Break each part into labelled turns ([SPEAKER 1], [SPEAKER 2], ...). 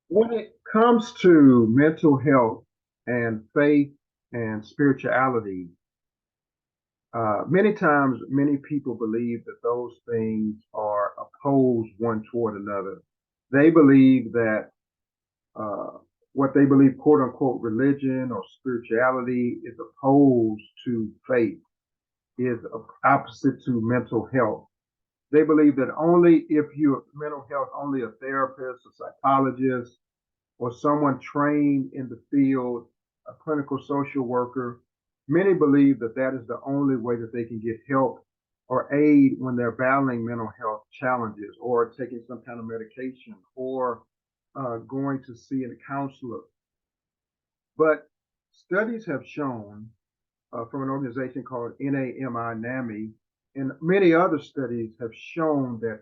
[SPEAKER 1] When it comes to mental health and faith and spirituality, many times many people believe that those things are opposed one toward another. They believe that uh, what they believe, quote unquote, religion or spirituality is opposed to faith, is opposite to mental health. They believe that only if you're mental health, only a therapist, a psychologist, or someone trained in the field, a clinical social worker, many believe that that is the only way that they can get help or aid when they're battling mental health challenges or taking some kind of medication or going to see a counselor. But studies have shown from an organization called NAMI, and many other studies have shown that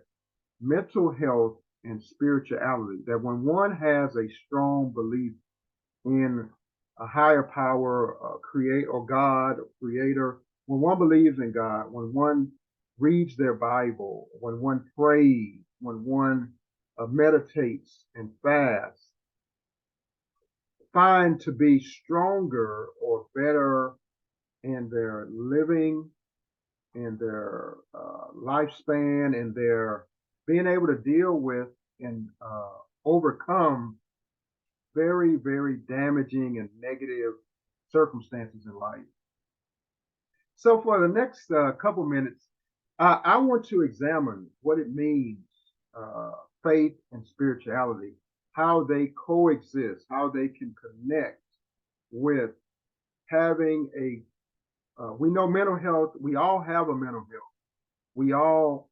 [SPEAKER 1] mental health and spirituality, that when one has a strong belief in a higher power, create or God, or creator, when one believes in God, when one reads their Bible, when one prays, when one meditates and fasts, find to be stronger or better in their living, in their lifespan, in their being able to deal with and overcome very, very damaging and negative circumstances in life. So, for the next couple minutes, I want to examine what it means, uh, faith and spirituality, how they coexist, how they can connect with having we know mental health, we all have a mental health. We all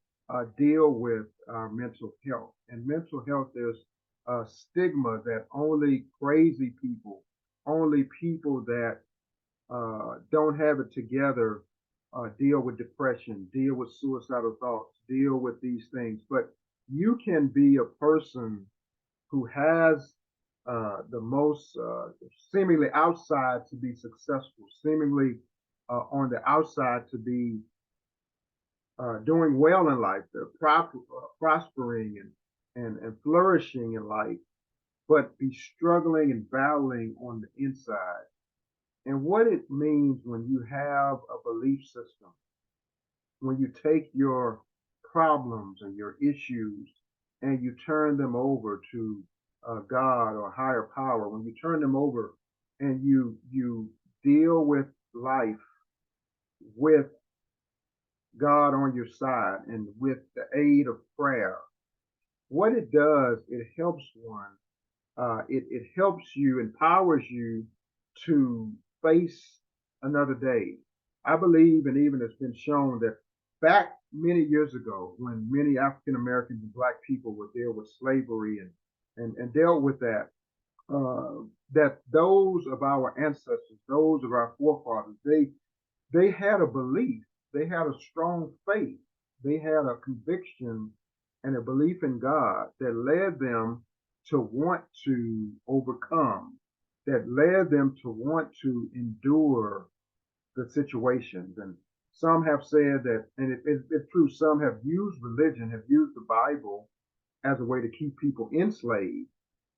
[SPEAKER 1] deal with our mental health. And mental health, there's a stigma that only crazy people, only people that don't have it together deal with depression, deal with suicidal thoughts, deal with these things. But you can be a person who has the most seemingly outside to be successful, seemingly on the outside to be doing well in life, they're prospering and flourishing in life, but be struggling and battling on the inside. And what it means when you have a belief system, when you take your problems and your issues and you turn them over to God or higher power, when you turn them over and you deal with life with God on your side and with the aid of prayer, what it does, it helps one. It helps you, empowers you to face another day. I believe, and even it's been shown that back many years ago, when many African Americans and Black people would deal with slavery and dealt with that, uh, that those of our ancestors, those of our forefathers, they had a belief, they had a strong faith, they had a conviction and a belief in God that led them to want to overcome, that led them to want to endure the situations. And some have said that, and it's true, some have used religion, have used the Bible as a way to keep people enslaved.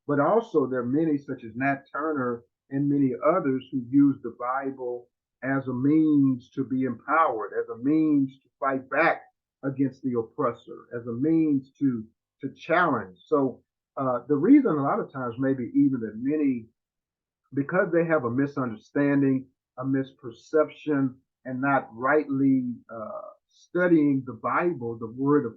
[SPEAKER 1] But also, there are many, such as Nat Turner and many others, who use the Bible as a means to be empowered, as a means to fight back against the oppressor, as a means to challenge. So the reason a lot of times maybe even that many, because they have a misunderstanding, a misperception, and not rightly studying the Bible, the Word of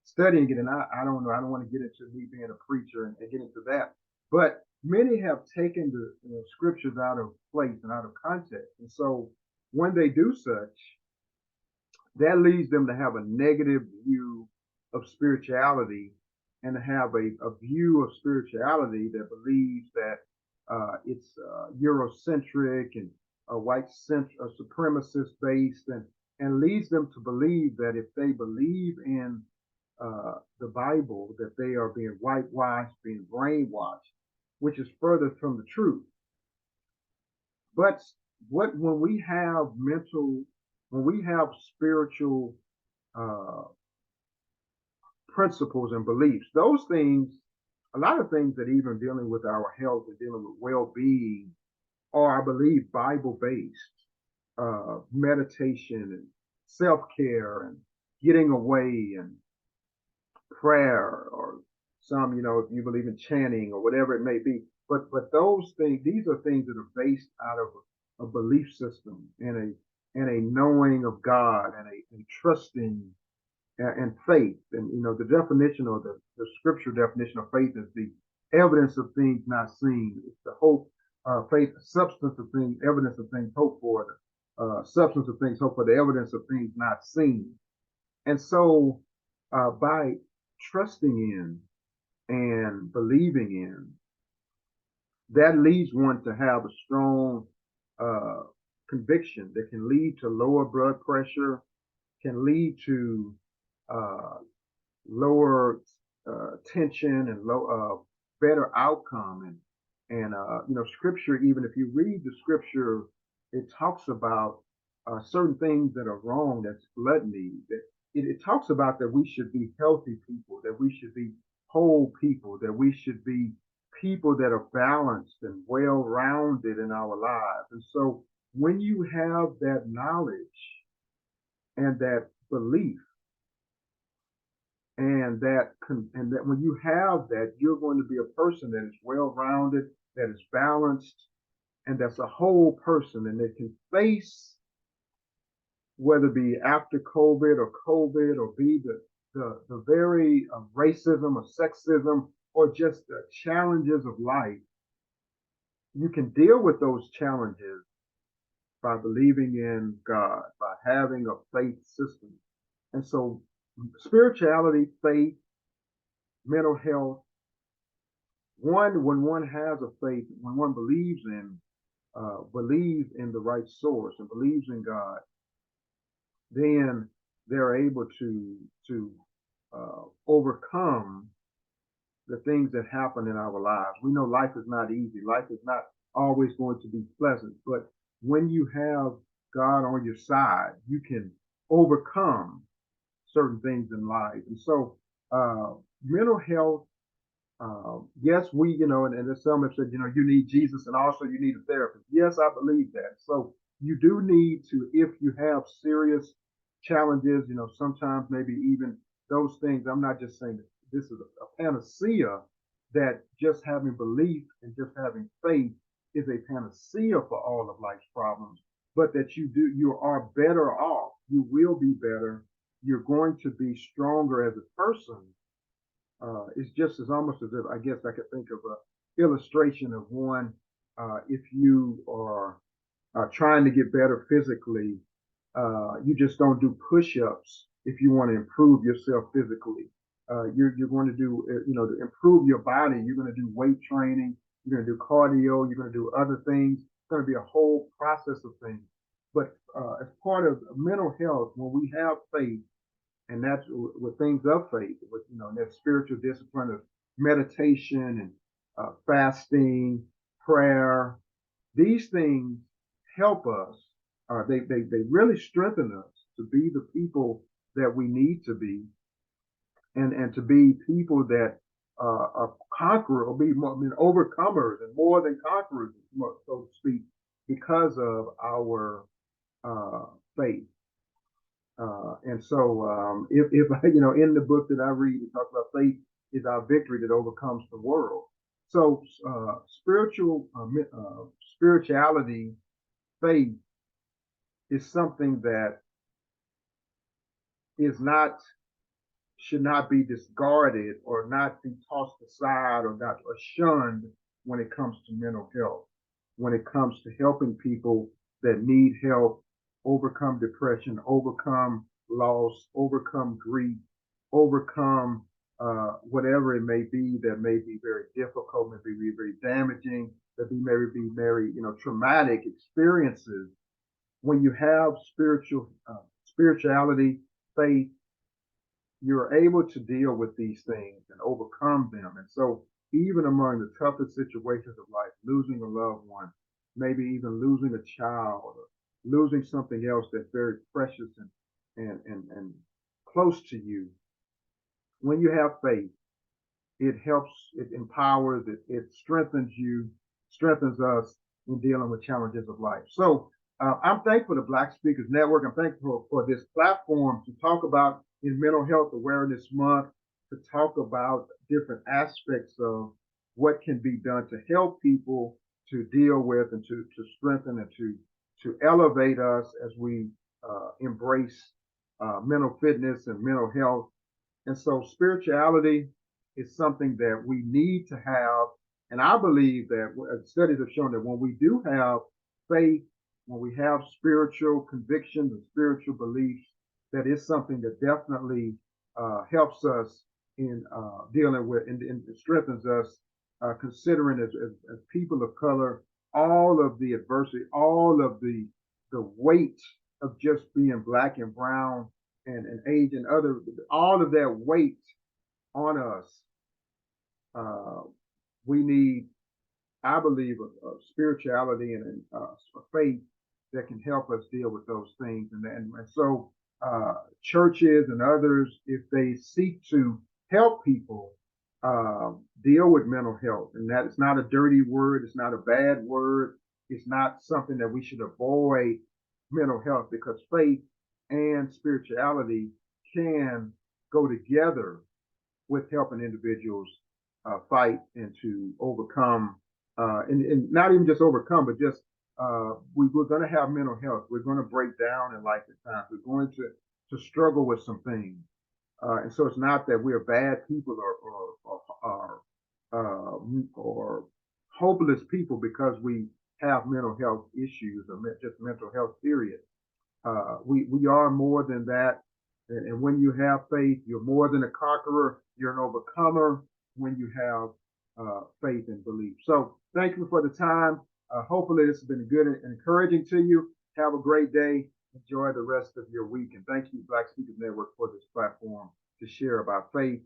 [SPEAKER 1] studying it. And I don't know, I don't want to get into me being a preacher and get into that. But many have taken the scriptures out of place and out of context. And so when they do such, that leads them to have a negative view of spirituality and to have a view of spirituality that believes that it's Eurocentric and white supremacist based, and leads them to believe that if they believe in the Bible, that they are being whitewashed, being brainwashed, which is further from the truth. But when we have when we have spiritual uh, principles and beliefs, those things a lot of things that even dealing with our health and dealing with well-being are, I believe, Bible-based. Meditation and self-care and getting away and prayer, or some, if you believe in chanting or whatever it may be. But those things, these are things that are based out of a belief system and a knowing of God and trusting and faith. And the definition, or the scripture definition of faith, is the evidence of things not seen. It's the hope, faith, substance of things, evidence of things hoped for, substance of things hoped for, the evidence of things not seen. And so, by trusting in and believing in, that leads one to have a strong uh, conviction that can lead to lower blood pressure, can lead to uh, lower tension and better outcome. And scripture, even if you read the scripture, it talks about certain things that are wrong. That's gluttony. That it talks about that we should be healthy people, that we should be whole people, that we should be people that are balanced and well-rounded in our lives. And so when you have that knowledge and that belief, and that when you have that, you're going to be a person that is well-rounded, that is balanced, and that's a whole person, and that can face, whether it be after COVID or be the very racism or sexism or just the challenges of life. You can deal with those challenges by believing in God, by having a faith system. And so spirituality, faith, mental health, when one has a faith, when one believes in the right source and believes in God, then they're able to overcome the things that happen in our lives. We know life is not easy. Life is not always going to be pleasant, but when you have God on your side, you can overcome certain things in life. And so, mental health, yes, and there's some have said, you need Jesus and also you need a therapist. Yes, I believe that. So you do need to, if you have serious challenges, sometimes maybe even those things. I'm not just saying that this is a panacea, that just having belief and just having faith is a panacea for all of life's problems, but that you are better off. You will be better. You're going to be stronger as a person. It's just as almost as if, I guess I could think of a illustration of one. If you are trying to get better physically, you just don't do push-ups if you want to improve yourself physically. You're going to do, to improve your body, you're going to do weight training, you're going to do cardio, you're going to do other things. It's going to be a whole process of things. But as part of mental health, when we have faith, and that's with things of faith, with that spiritual discipline of meditation and fasting, prayer. These things help us. They really strengthen us to be the people that we need to be, and to be people that are conquerors, or be more, overcomers and more than conquerors, so to speak, because of our uh, faith. And so, if in the book that I read, it talks about faith is our victory that overcomes the world. So, spirituality, faith is something that is not should not be discarded or not be tossed aside or not or shunned when it comes to mental health. When it comes to helping people that need help overcome depression, overcome loss, overcome grief, overcome whatever it may be that may be very difficult, may be very damaging, that may be very traumatic experiences. When you have spirituality, faith, you're able to deal with these things and overcome them. And so, even among the toughest situations of life, losing a loved one, maybe even losing a child, or losing something else that's very precious and close to you, when you have faith, it helps, it empowers, it strengthens you, strengthens us in dealing with challenges of life. So I'm thankful to Black Speakers Network. I'm thankful for this platform to talk about in Mental Health Awareness Month, to talk about different aspects of what can be done to help people to deal with and to strengthen and to elevate us as we embrace mental fitness and mental health. And so spirituality is something that we need to have. And I believe that studies have shown that when we do have faith, when we have spiritual convictions and spiritual beliefs, that is something that definitely helps us in dealing with and strengthens us, considering as people of color, all of the adversity, all of the weight of just being black and brown and age and other, all of that weight on us. Uh, we need, I believe, a spirituality and a faith that can help us deal with those things. And so churches and others, if they seek to help people deal with mental health, and that it's not a dirty word, it's not a bad word, it's not something that we should avoid mental health, because faith and spirituality can go together with helping individuals fight and to overcome, and not even just overcome, but just we're going to have mental health. We're going to break down in life at times. We're going to struggle with some things, and so it's not that we're bad people or hopeless people because we have mental health issues or just mental health period. We are more than that. And when you have faith, you're more than a conqueror. You're an overcomer when you have faith and belief. So thank you for the time. Hopefully this has been good and encouraging to you. Have a great day. Enjoy the rest of your week. And thank you, Black Speakers Network, for this platform to share about faith,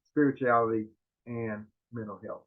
[SPEAKER 1] spirituality, and mental health.